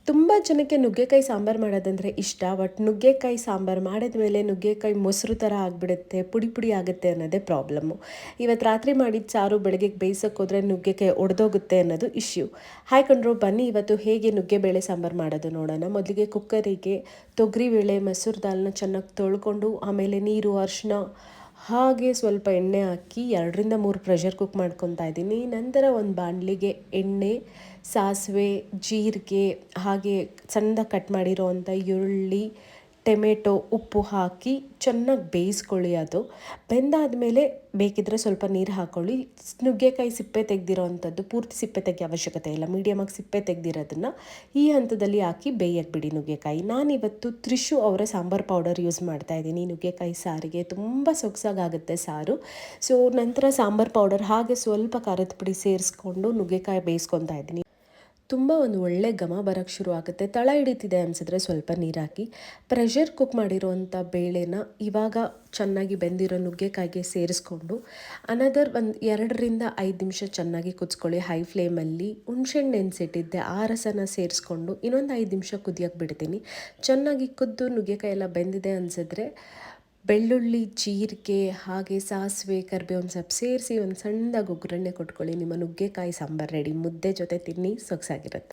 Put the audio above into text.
ತುಂಬ ಜನಕ್ಕೆ ನುಗ್ಗೆಕಾಯಿ ಸಾಂಬಾರು ಮಾಡೋದಂದರೆ ಇಷ್ಟ. ಬಟ್ ನುಗ್ಗೆಕಾಯಿ ಸಾಂಬಾರು ಮಾಡಿದ ಮೇಲೆ ನುಗ್ಗೆಕಾಯಿ ಮೊಸರು ಥರ ಆಗಿಬಿಡುತ್ತೆ, ಪುಡಿ ಪುಡಿ ಆಗುತ್ತೆ ಅನ್ನೋದೇ ಪ್ರಾಬ್ಲಮ್ಮು. ಇವತ್ತು ರಾತ್ರಿ ಮಾಡಿದ ಸಾರು ಬೆಳಗ್ಗೆಗೆ ಬೇಯಿಸೋಕೆ ಹೋದರೆ ನುಗ್ಗೆಕಾಯಿ ಒಡೆದೋಗುತ್ತೆ ಅನ್ನೋದು ಇಶ್ಯೂ. ಹಾಯ್ ಕಣ್ರು, ಬನ್ನಿ ಇವತ್ತು ಹೇಗೆ ನುಗ್ಗೆಬೇಳೆ ಸಾಂಬಾರು ಮಾಡೋದು ನೋಡೋಣ. ಮೊದಲಿಗೆ ಕುಕ್ಕರಿಗೆ ತೊಗರಿಬೇಳೆ, ಮಸೂರು ದಾಲ್ನ ಚೆನ್ನಾಗಿ ತೊಳ್ಕೊಂಡು, ಆಮೇಲೆ ನೀರು, ಅರಿಶಿನ ಹಾಗೆ ಸ್ವಲ್ಪ ಎಣ್ಣೆ ಹಾಕಿ 2 3 ಪ್ರೆಷರ್ ಕುಕ್ ಮಾಡ್ಕೊತಾ ಇದ್ದೀನಿ. ನಂತರ ಒಂದು ಬಾಣಲಿಗೆ ಎಣ್ಣೆ, ಸಾಸಿವೆ, ಜೀರಿಗೆ ಹಾಗೆ ಸಣ್ಣದಾಗಿ ಕಟ್ ಮಾಡಿರೋ ಅಂಥ ಈರುಳ್ಳಿ, ಟೊಮೆಟೊ, ಉಪ್ಪು ಹಾಕಿ ಚೆನ್ನಾಗಿ ಬೇಯಿಸ್ಕೊಳ್ಳಿ. ಅದು ಬೆಂದಾದಮೇಲೆ ಬೇಕಿದ್ದರೆ ಸ್ವಲ್ಪ ನೀರು ಹಾಕ್ಕೊಳ್ಳಿ. ನುಗ್ಗೆಕಾಯಿ ಸಿಪ್ಪೆ ತೆಗೆದಿರೋ ಅಂಥದ್ದು, ಪೂರ್ತಿ ಸಿಪ್ಪೆ ತೆಗೆಯೋ ಅವಶ್ಯಕತೆ ಇಲ್ಲ, ಮೀಡಿಯಮಾಗಿ ಸಿಪ್ಪೆ ತೆಗೆದಿರೋದನ್ನು ಈ ಹಂತದಲ್ಲಿ ಹಾಕಿ ಬೇಯಕ್ಕೆ ಬಿಡಿ ನುಗ್ಗೆಕಾಯಿ. ನಾನಿವತ್ತು ತ್ರಿಶು ಅವರ ಸಾಂಬಾರು ಪೌಡರ್ ಯೂಸ್ ಮಾಡ್ತಾಯಿದ್ದೀನಿ ನುಗ್ಗೆಕಾಯಿ ಸಾರಿಗೆ. ತುಂಬ ಸೊಗಸಾಗುತ್ತೆ ಸಾರು. ಸೊ ನಂತರ ಸಾಂಬಾರು ಪೌಡರ್ ಹಾಗೆ ಸ್ವಲ್ಪ ಖಾರದ ಪುಡಿ ಸೇರಿಸ್ಕೊಂಡು ನುಗ್ಗೆಕಾಯಿ ಬೇಯಿಸ್ಕೊತಾ ಇದ್ದೀನಿ. ತುಂಬ ಒಂದು ಒಳ್ಳೆ ಘಮ ಬರೋಕ್ಕೆ ಶುರು ಆಗುತ್ತೆ. ತಳ ಹಿಡಿತಿದೆ ಅನಿಸಿದ್ರೆ ಸ್ವಲ್ಪ ನೀರು ಹಾಕಿ ಪ್ರೆಷರ್ ಕುಕ್ ಮಾಡಿರೋವಂಥ ಬೇಳೆನ ಇವಾಗ ಚೆನ್ನಾಗಿ ಬೆಂದಿರೋ ನುಗ್ಗೆಕಾಯಿಗೆ ಸೇರಿಸ್ಕೊಂಡು ಒಂದು 2 ರಿಂದ 5 ನಿಮಿಷ ಚೆನ್ನಾಗಿ ಕುದಿಸ್ಕೊಳ್ಳಿ ಹೈ ಫ್ಲೇಮಲ್ಲಿ. ಹುಣ್ಸೆಹಣ್ಣು ನೆನೆಸಿಟ್ಟಿದ್ದೆ, ಆ ರಸನ ಸೇರಿಸ್ಕೊಂಡು ಇನ್ನೊಂದು 5 ನಿಮಿಷ ಕುದಿಯೋಕ್ಕೆ ಬಿಡ್ತೀನಿ. ಚೆನ್ನಾಗಿ ಕುದ್ದು ನುಗ್ಗೆಕಾಯಿ ಎಲ್ಲ ಬೆಂದಿದೆ ಅನಿಸಿದ್ರೆ ಬೆಳ್ಳುಳ್ಳಿ, ಜೀರಿಗೆ ಹಾಗೆ ಸಾಸಿವೆ, ಕರಿಬೇವಿನ ಸೊಪ್ಪು ಸೇರಿಸಿ ಒಂದು ಸಣ್ಣದಾಗಿ ಒಗ್ಗರಣೆ ಕೊಟ್ಕೊಳ್ಳಿ. ನಿಮ್ಮ ನುಗ್ಗೆಕಾಯಿ ಸಾಂಬಾರು ರೆಡಿ. ಮುದ್ದೆ ಜೊತೆ ತಿನ್ನಿ, ಸೊಗಸಾಗಿರುತ್ತೆ.